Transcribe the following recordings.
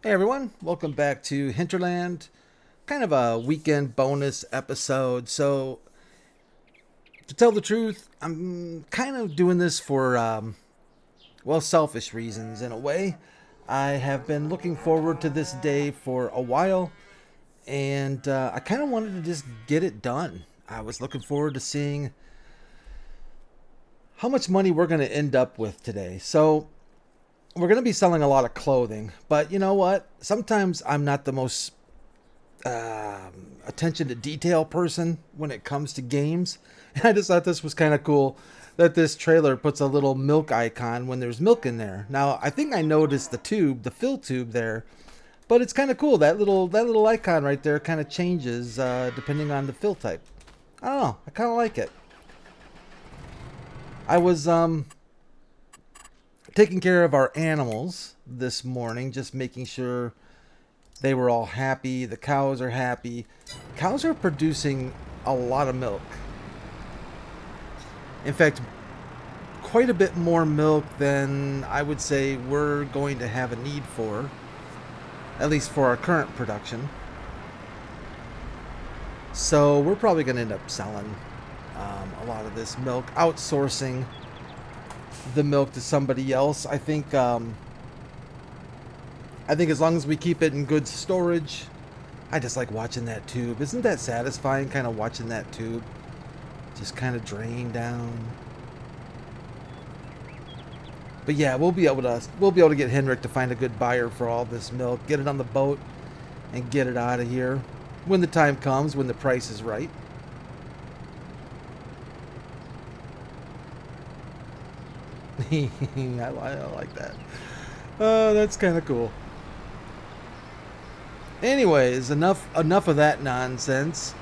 Hey everyone, welcome back to Hinterland. Kind of a weekend bonus episode. So, to tell the truth, I'm kind of doing this for, well, selfish reasons in a way. I have been looking forward to this day for a while, and I kind of wanted to just get it done. I was looking forward to seeing how much money we're going to end up with today. So, we're going to be selling a lot of clothing, but you know what? Sometimes I'm not the most attention to detail person when it comes to games. And I just thought this was kind of cool that this trailer puts a little milk icon when there's milk in there. Now, I think I noticed the tube, the fill tube there, but it's kind of cool. That little icon right there kind of changes depending on the fill type. I don't know. I kind of like it. I was taking care of our animals this morning, just making sure they were all happy. The cows are happy. Cows are producing a lot of milk. In fact, quite a bit more milk than I would say we're going to have a need for, at least for our current production. So we're probably going to end up selling a lot of this milk, outsourcing the milk to somebody else. I think as long as we keep it in good storage. I just like watching that tube. Isn't that satisfying, kind of watching that tube just kind of drain down? But yeah, we'll be able to get Henrik to find a good buyer for all this milk, get it on the boat, and get it out of here when the time comes, when the price is right. I like that. That's kind of cool. Anyways, enough of that nonsense.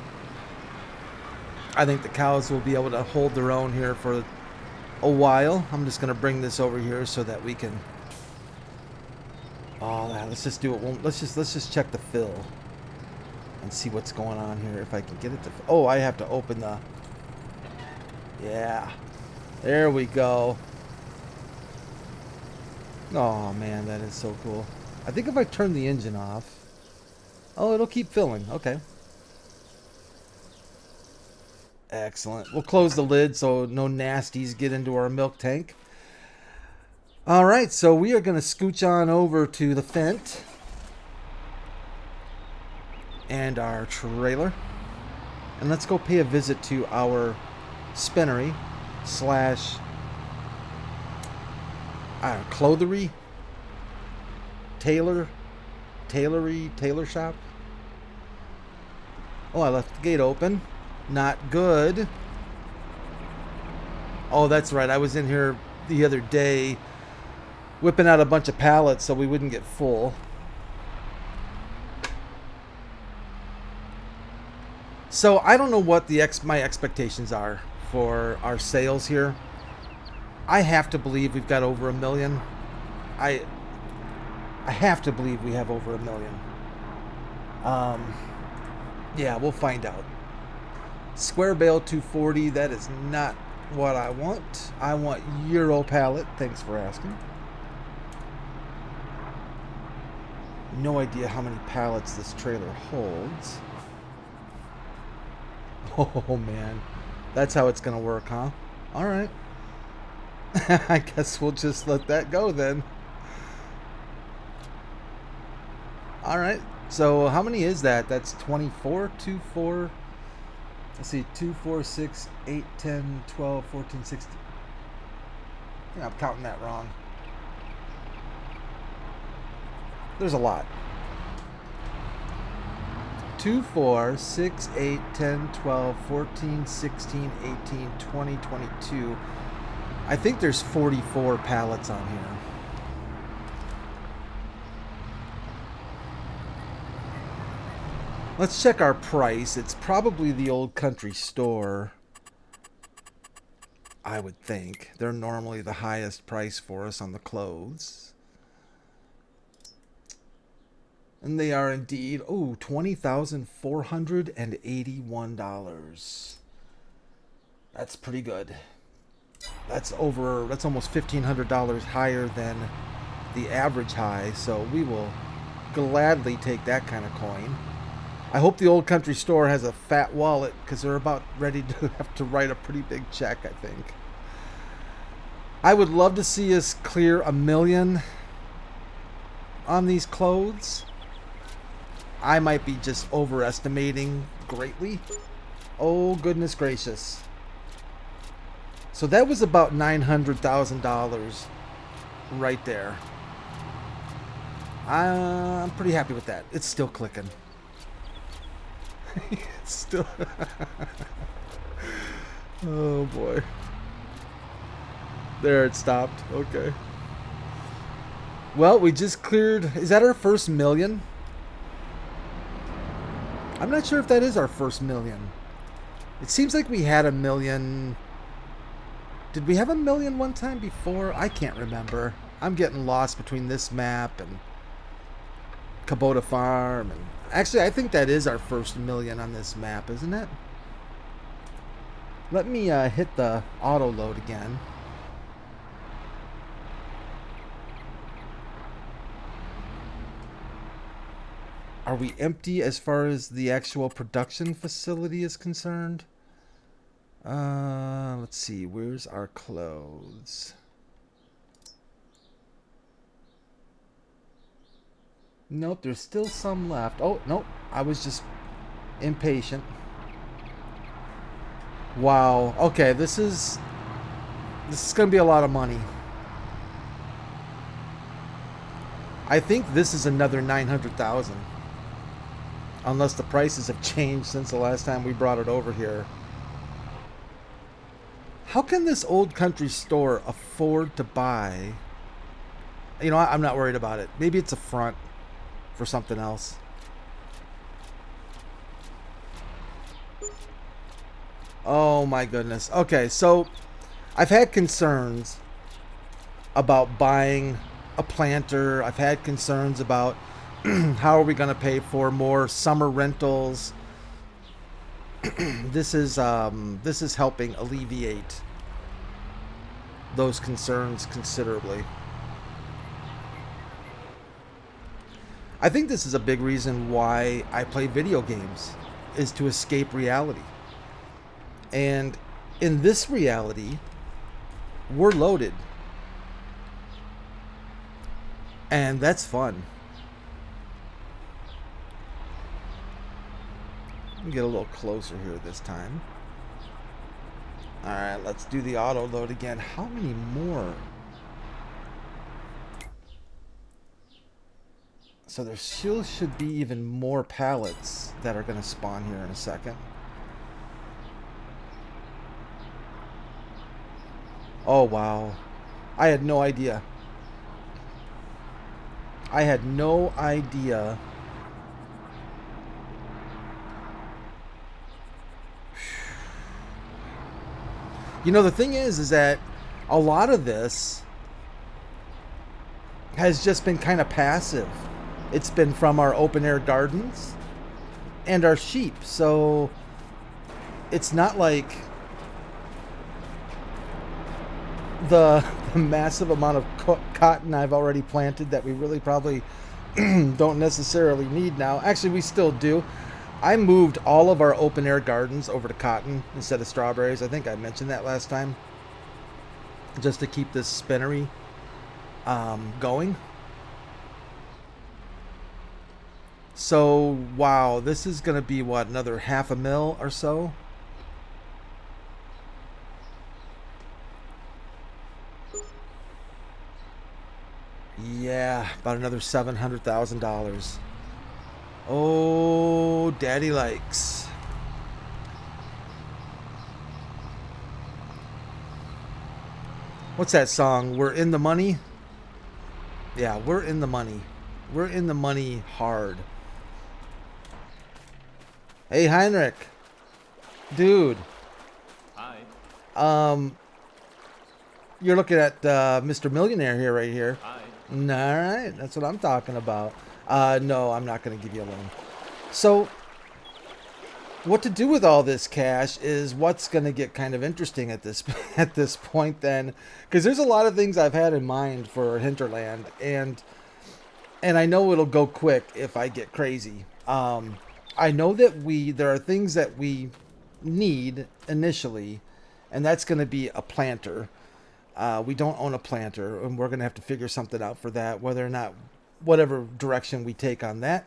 I think the cows will be able to hold their own here for a while. I'm just going to bring this over here so that we can. Oh, let's just do it. Let's just check the fill and see what's going on here. If I can get it to. Oh, I have to open the. Yeah, there we go. Oh man, that is so cool. I think if I turn the engine off. Oh, it'll keep filling. Okay. Excellent. We'll close the lid so no nasties get into our milk tank. All right, so we are going to scooch on over to the Fent and our trailer. And let's go pay a visit to our Spinnery slash clothery, tailor shop. Oh, I left the gate open. Not good. Oh, that's right. I was in here the other day whipping out a bunch of pallets so we wouldn't get full. So I don't know what my expectations are for our sales here. I have to believe we've got over 1 million. I have to believe we have over 1 million. Yeah, we'll find out. Square bale 240, that is not what I want. I want Euro pallet. Thanks for asking. No idea how many pallets this trailer holds. Oh man, that's how it's gonna work, huh? All right. I guess we'll just let that go then. All right. So how many is that? That's 24, 2, 4. Let's see, 2, 4, 6, 8, 10, 12, 14, 16. Yeah, I'm counting that wrong. There's a lot. 2, 4, 6, 8, 10, 12, 14, 16, 18, 20, 22. I think there's 44 pallets on here. Let's check our price. It's probably the Old Country Store. I would think. They're normally the highest price for us on the clothes. And they are indeed, oh, $20,481. That's pretty good. That's almost $1,500 higher than the average high, so we will gladly take that kind of coin. I hope the Old Country Store has a fat wallet, because they're about ready to have to write a pretty big check, I think. I would love to see us clear 1 million on these clothes. I might be just overestimating greatly. Oh, goodness gracious. So that was about $900,000 right there. I'm pretty happy with that. It's still clicking. It's still... Oh, boy. There, it stopped. Okay. Well, we just cleared... Is that our first million? I'm not sure if that is our first million. It seems like we had 1 million... Did we have 1 million one time before? I can't remember. I'm getting lost between this map and Kubota Farm. And actually, I think that is our first million on this map, isn't it? Let me hit the auto load again. Are we empty as far as the actual production facility is concerned? Let's see. Where's our clothes? Nope, there's still some left. Oh, nope. I was just impatient. Wow. Okay, this is going to be a lot of money. I think this is another 900,000. Unless the prices have changed since the last time we brought it over here. How can this Old Country Store afford to buy? You know, I'm not worried about it. Maybe it's a front for something else. Oh my goodness. Okay, so I've had concerns about buying a planter. I've had concerns about how are we going to pay for more summer rentals. This is helping alleviate those concerns considerably. I think this is a big reason why I play video games, is to escape reality. And in this reality, we're loaded. And that's fun. Get a little closer here this time. Alright, let's do the auto load again. How many more? So there still should be even more pallets that are going to spawn here in a second. Oh, wow. I had no idea. I had no idea. You know, the thing is that a lot of this has just been kind of passive. It's been from our open air gardens and our sheep. So it's not like the massive amount of cotton I've already planted that we really probably don't necessarily need now. Actually, we still do. I moved all of our open air gardens over to cotton instead of strawberries. I think I mentioned that last time. Just to keep this spinnery going. So, wow, this is going to be, what, another $500,000 or so? Yeah, about another $700,000. Oh, daddy likes. What's that song? We're in the money? Yeah, we're in the money. We're in the money hard. Hey, Heinrich. Dude. Hi. You're looking at Mr. Millionaire here, right here. Hi. All right, that's what I'm talking about. No, I'm not going to give you a loan. So, what to do with all this cash is what's going to get kind of interesting at this point then, because there's a lot of things I've had in mind for Hinterland, and And I know it'll go quick if I get crazy. I know that there are things that we need initially, and that's going to be a planter. We don't own a planter, and we're going to have to figure something out for that, whether or not, whatever direction we take on that.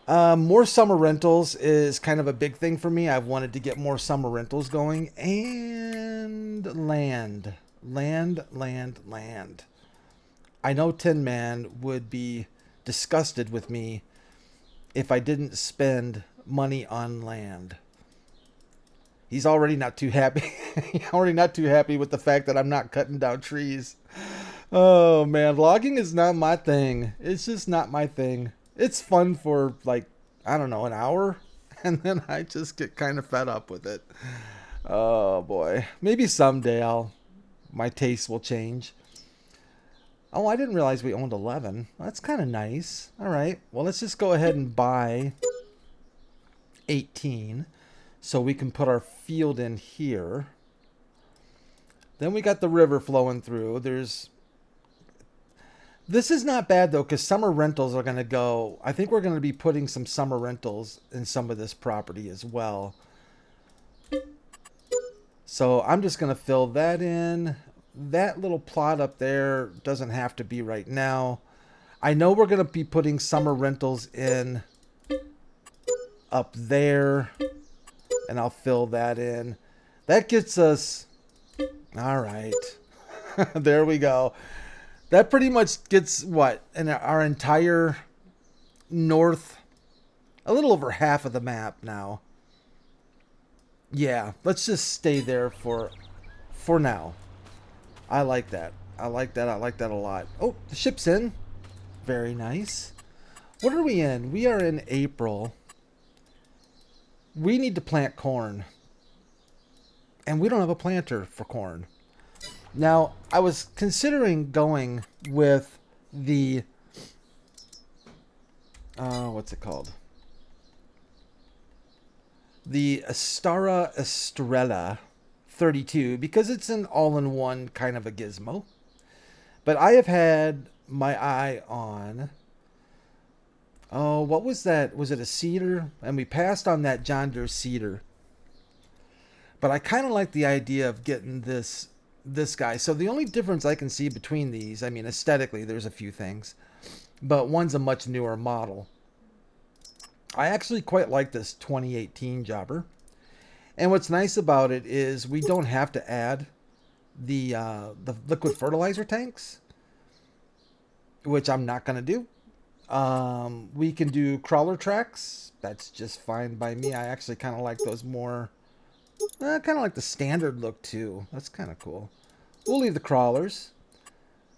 More summer rentals is kind of a big thing for me. I've wanted to get more summer rentals going. And land. Land. I know Tin Man would be disgusted with me if I didn't spend money on land. He's already not too happy. He's already not too happy with the fact that I'm not cutting down trees. Oh man, logging is not my thing. It's just not my thing. It's fun for like, I don't know, an hour, and then I just get kind of fed up with it. Oh boy. Maybe someday my taste will change. Oh, I didn't realize we owned 11. That's kind of nice. All right. Well, let's just go ahead and buy 18 so we can put our field in here. Then we got the river flowing through. This is not bad, though, because summer rentals are going to go. I think we're going to be putting some summer rentals in some of this property as well. So I'm just going to fill that in. That little plot up there doesn't have to be right now. I know we're going to be putting summer rentals in up there, and I'll fill that in. That gets us... All right. There we go. That pretty much gets what? In our entire north, a little over half of the map now. Yeah, let's just stay there for now. I like that. I like that a lot. Oh, the ship's in. Very nice. What are we in? We are in April. We need to plant corn. And we don't have a planter for corn. Now, I was considering going with the... what's it called? The Astara Estrella 32, because it's an all-in-one kind of a gizmo. But I have had my eye on... Oh, what was that? Was it a cedar? And we passed on that John Deere cedar. But I kind of like the idea of getting this guy. So the only difference I can see between these, I mean, aesthetically, there's a few things. But one's a much newer model. I actually quite like this 2018 jobber. And what's nice about it is we don't have to add the liquid fertilizer tanks, which I'm not going to do. We can do crawler tracks. That's just fine by me. I actually kind of like those more. Kind of like the standard look too. That's kind of cool. We'll leave the crawlers.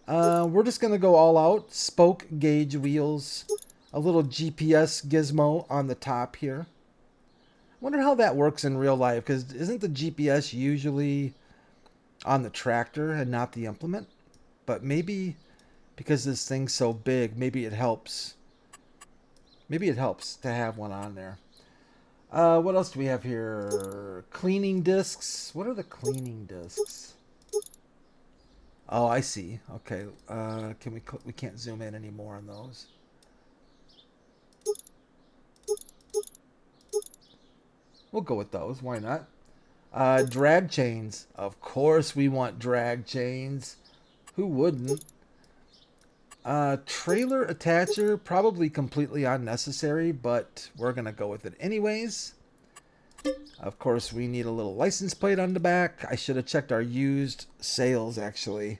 We're just going to go all out. Spoke gauge wheels. A little GPS gizmo on the top here. Wonder how that works in real life, because isn't the GPS usually on the tractor and not the implement? But maybe because this thing's so big, maybe it helps. Maybe it helps to have one on there. What else do we have here? Cleaning discs. What are the cleaning discs? Oh, I see. Okay. We can't zoom in anymore on those. We'll go with those. Why not? Drag chains. Of course we want drag chains. Who wouldn't? Trailer attacher. Probably completely unnecessary, but we're going to go with it anyways. Of course, we need a little license plate on the back. I should have checked our used sales, actually.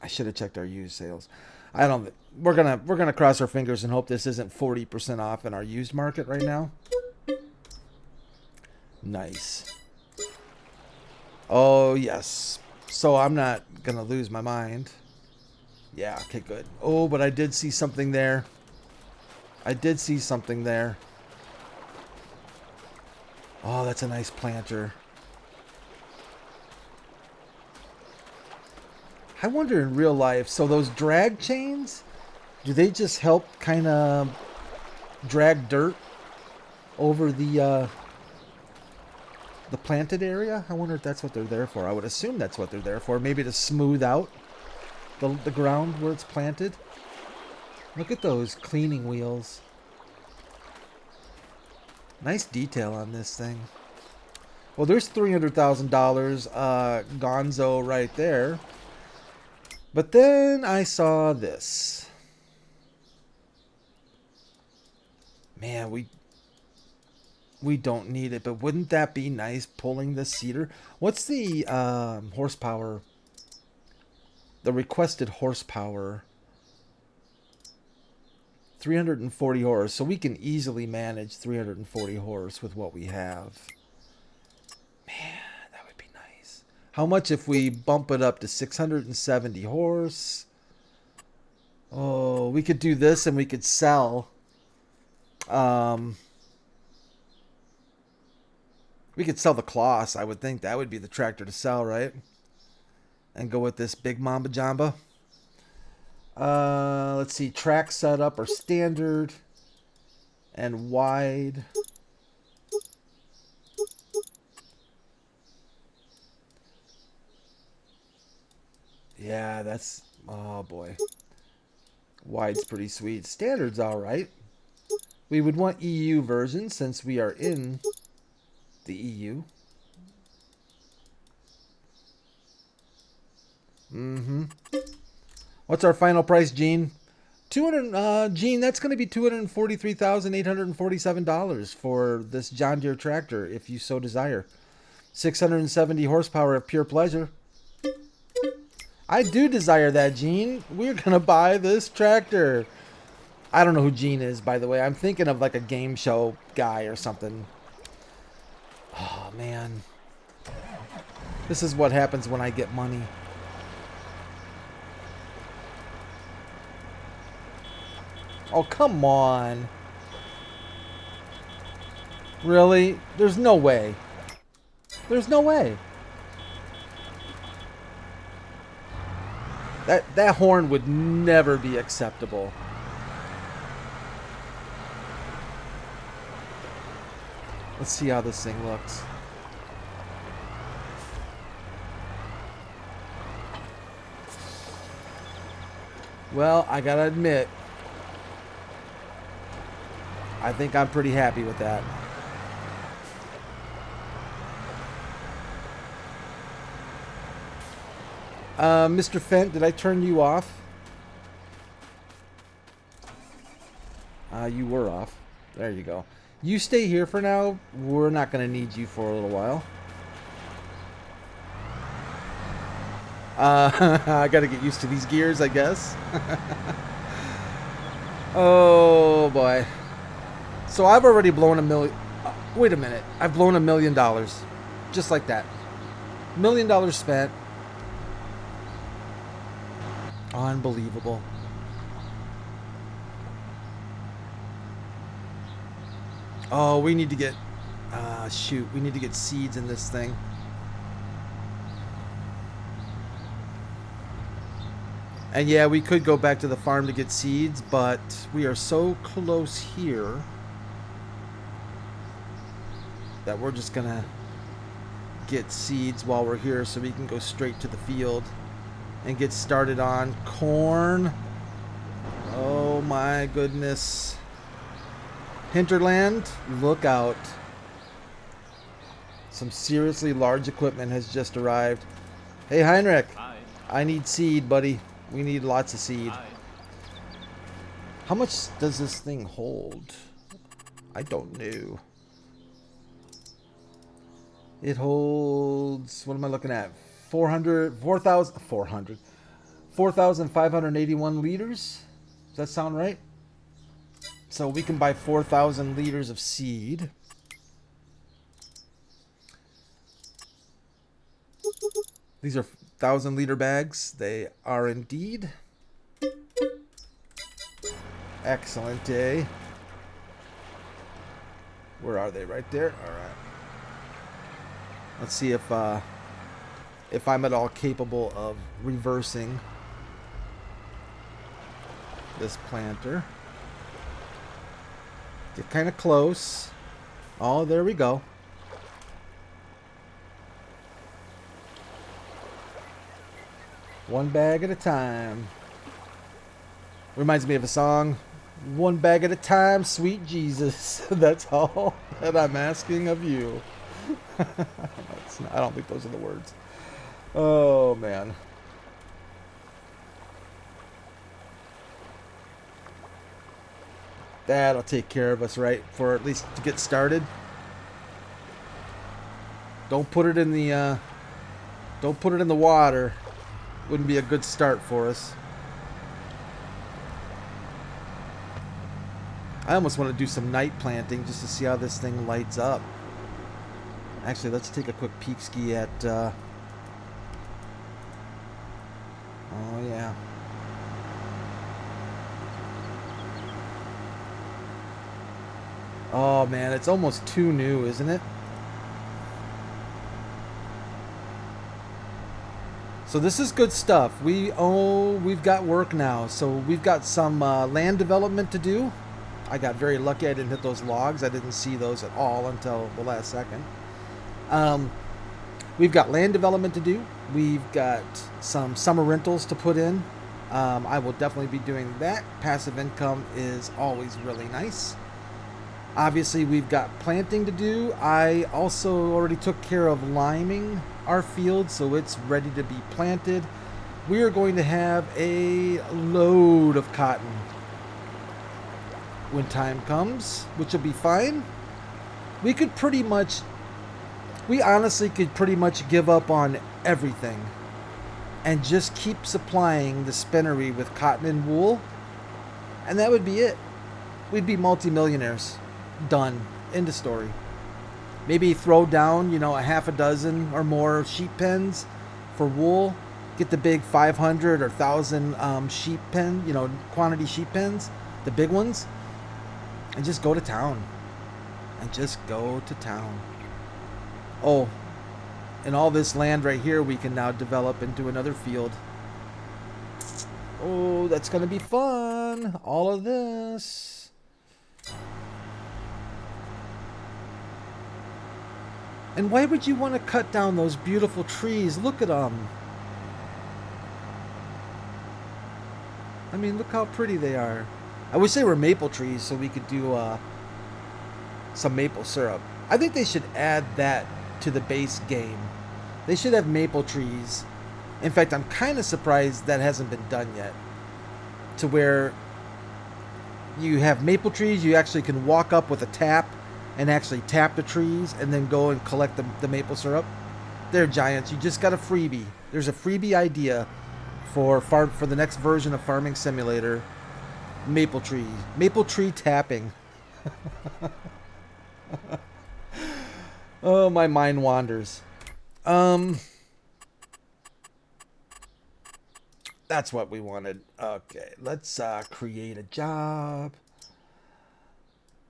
I should have checked our used sales. I don't... We're gonna cross our fingers and hope this isn't 40% off in our used market right now. Nice. Oh yes. So I'm not gonna lose my mind. Yeah. Okay. Good. Oh, but I did see something there. I did see something there. Oh, that's a nice planter. I wonder in real life. So those drag chains. Do they just help kind of drag dirt over the planted area? I wonder if that's what they're there for. I would assume that's what they're there for. Maybe to smooth out the ground where it's planted. Look at those cleaning wheels. Nice detail on this thing. Well, there's $300,000 gonzo right there. But then I saw this. Man, we don't need it, but wouldn't that be nice pulling the cedar? What's the horsepower? The requested horsepower. 340 horse. So we can easily manage 340 horse with what we have. Man, that would be nice. How much if we bump it up to 670 horse? Oh, we could do this and we could sell. We could sell the Kloss. I would think that would be the tractor to sell, right? And go with this big Mamba Jamba. Let's see. Track setup or standard and wide. Yeah, that's... Oh, boy. Wide's pretty sweet. Standard's all right. We would want EU version since we are in the EU. What's our final price, Gene? Gene, that's going to be $243,847 for this John Deere tractor, if you so desire. 670 horsepower of pure pleasure. I do desire that, Gene. We're going to buy this tractor. I don't know who Gene is, by the way. I'm thinking of like a game show guy or something. Oh, man. This is what happens when I get money. Oh, come on. Really? There's no way. There's no way. That horn would never be acceptable. Let's see how this thing looks. Well, I gotta admit, I think I'm pretty happy with that. Mr. Fent, did I turn you off? You were off. There you go. You stay here for now. We're not going to need you for a little while. I got to get used to these gears, I guess. Oh, boy. So I've already blown $1 million. Wait a minute. I've blown $1 million. Just like that. $1 million spent. Unbelievable. Oh, we need to get... shoot. We need to get seeds in this thing. And yeah, we could go back to the farm to get seeds, but we are so close here that we're just gonna get seeds while we're here so we can go straight to the field and get started on corn. Oh my goodness. Hinterland, look out. Some seriously large equipment has just arrived. Hey Heinrich. Hi. I need seed, buddy. We need lots of seed. Hi. How much does this thing hold? I don't know. It holds, what am I looking at? 4,581 liters. Does that sound right? So we can buy 4,000 liters of seed. These are 1,000-liter bags. They are indeed. Excellent day. Where are they? Right there? All right. Let's see if I'm at all capable of reversing this planter. Get kind of close. Oh, there we go. One bag at a time. Reminds me of a song. One bag at a time, sweet Jesus. That's all that I'm asking of you. I don't think those are the words. Oh, man. That'll take care of us, right? For at least to get started. Don't put it in the water. Wouldn't be a good start for us. I almost want to do some night planting just to see how this thing lights up. Actually, let's take a quick peek ski at oh yeah. Oh man, it's almost too new, isn't it? So this is good stuff. We've got work now. So we've got some land development to do. I got very lucky I didn't hit those logs. I didn't see those at all until the last second. We've got land development to do. We've got some summer rentals to put in. I will definitely be doing that. Passive income is always really nice. Obviously, we've got planting to do. I also already took care of liming our field, so it's ready to be planted. We are going to have a load of cotton when time comes, which will be fine. We honestly could pretty much give up on everything and just keep supplying the Spinnery with cotton and wool, and that would be it. We'd be multimillionaires. Done. End of story. Maybe throw down, a half a dozen or more sheep pens for wool. Get the big 500 or 1,000 sheep pen, quantity sheep pens, the big ones, and just go to town. Oh, and all this land right here we can now develop into another field. Oh, that's going to be fun. All of this. And why would you want to cut down those beautiful trees? Look at them. I mean, look how pretty they are. I wish they were maple trees so we could do some maple syrup. I think they should add that to the base game. They should have maple trees. In fact, I'm kind of surprised that hasn't been done yet. To where you have maple trees, you actually can walk up with a tap and actually tap the trees and then go and collect the maple syrup. They're giants. You just got a freebie. There's a freebie idea for the next version of Farming Simulator. Maple tree tapping. Oh, my mind wanders. That's what we wanted. Okay, let's create a job.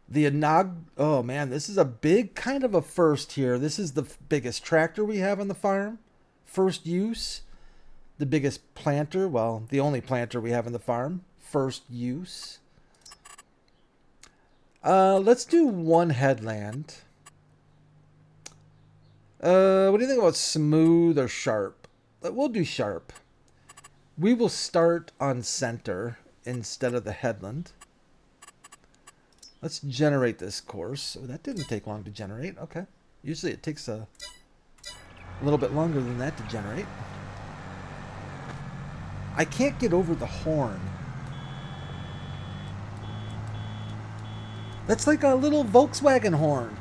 The Naga. Oh man, this is a big kind of a first here. This is the biggest tractor we have on the farm. First use. The biggest planter. Well, the only planter we have on the farm. First use. Let's do one headland. What do you think about smooth or sharp? We'll do sharp. We will start on center instead of the headland. Let's generate this course. Oh, that didn't take long to generate. Okay. Usually it takes a little bit longer than that to generate. I can't get over the horn. That's like a little Volkswagen horn.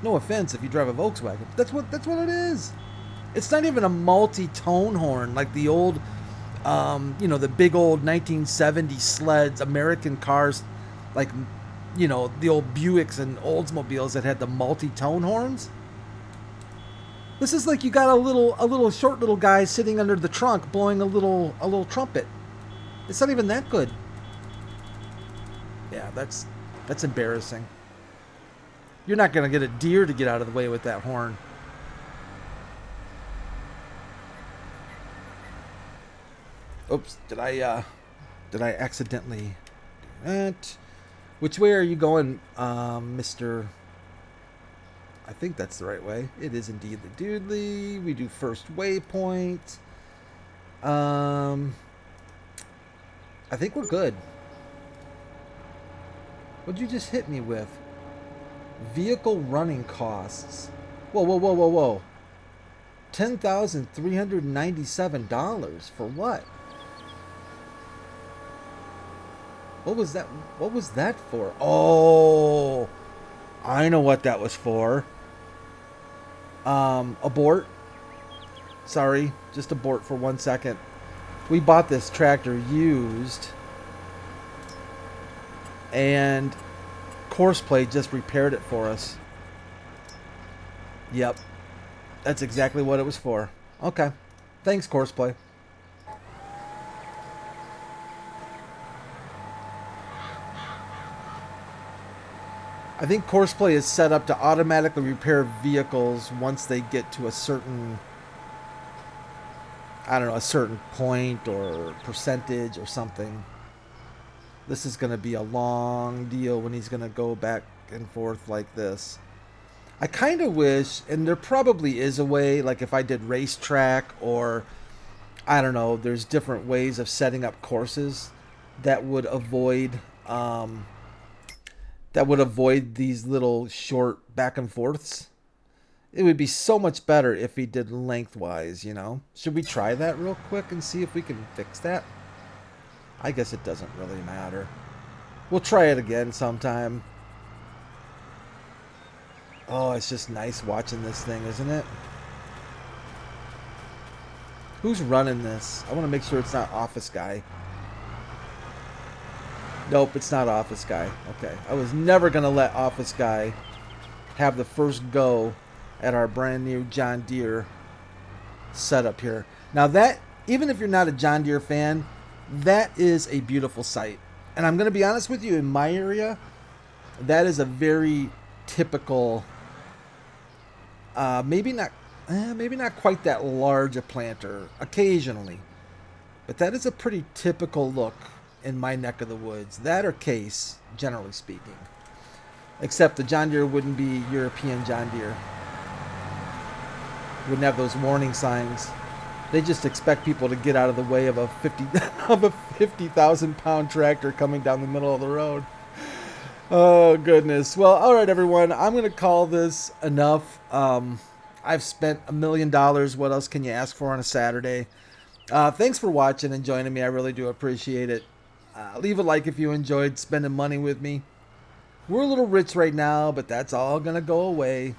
No offense if you drive a Volkswagen. That's what it is. It's not even a multi-tone horn like the old the big old 1970 sleds, American cars, like, the old Buicks and Oldsmobiles that had the multi-tone horns. This is like you got a little short little guy sitting under the trunk blowing a little trumpet. It's not even that good. Yeah, that's embarrassing. You're not gonna get a deer to get out of the way with that horn. Oops, did I accidentally do that? Which way are you going, Mr. I think that's the right way. It is indeed the doodly. We do first waypoint. I think we're good. What'd you just hit me with? Vehicle running costs. Whoa, whoa, whoa, whoa, whoa. $10,397 for what? What was that? What was that for? Oh, I know what that was for. Abort. Sorry, just abort for 1 second. We bought this tractor used, and Courseplay just repaired it for us. Yep, that's exactly what it was for. Okay, thanks, Courseplay. I think Courseplay is set up to automatically repair vehicles once they get to a certain, I don't know, a certain point or percentage or something. This is going to be a long deal when he's going to go back and forth like this. I kind of wish, and there probably is a way, like if I did racetrack or, I don't know, there's different ways of setting up courses that would avoid these little short back and forths. It would be so much better if he did lengthwise, you know? Should we try that real quick and see if we can fix that? I guess it doesn't really matter. We'll try it again sometime. Oh, it's just nice watching this thing, isn't it? Who's running this? I want to make sure it's not Office Guy. Nope, it's not Office Guy. Okay. I was never going to let Office Guy have the first go at our brand new John Deere setup here. Now that, even if you're not a John Deere fan, that is a beautiful sight. And I'm going to be honest with you, in my area, that is a very typical, maybe not quite that large a planter, occasionally. But that is a pretty typical look in my neck of the woods. That or Case, generally speaking. Except the John Deere wouldn't be European John Deere. Wouldn't have those warning signs. They just expect people to get out of the way of a 50,000 pound tractor coming down the middle of the road. Oh goodness. Well, all right, everyone. I'm going to call this enough. I've spent $1 million. What else can you ask for on a Saturday? Thanks for watching and joining me. I really do appreciate it. Leave a like if you enjoyed spending money with me. We're a little rich right now, but that's all going to go away.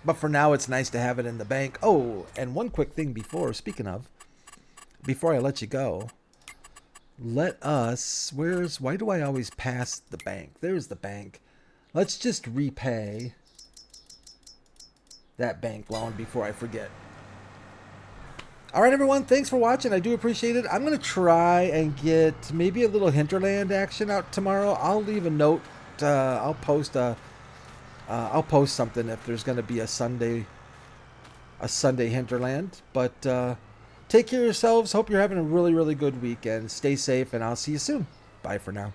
But for now, it's nice to have it in the bank. Oh, and one quick thing before I let you go, let us, why do I always pass the bank? There's the bank. Let's just repay that bank loan before I forget. All right, everyone, thanks for watching. I do appreciate it. I'm going to try and get maybe a little Hinterland action out tomorrow. I'll leave a note. I'll post something if there's going to be a Sunday Hinterland. But take care of yourselves. Hope you're having a really, really good weekend. Stay safe, and I'll see you soon. Bye for now.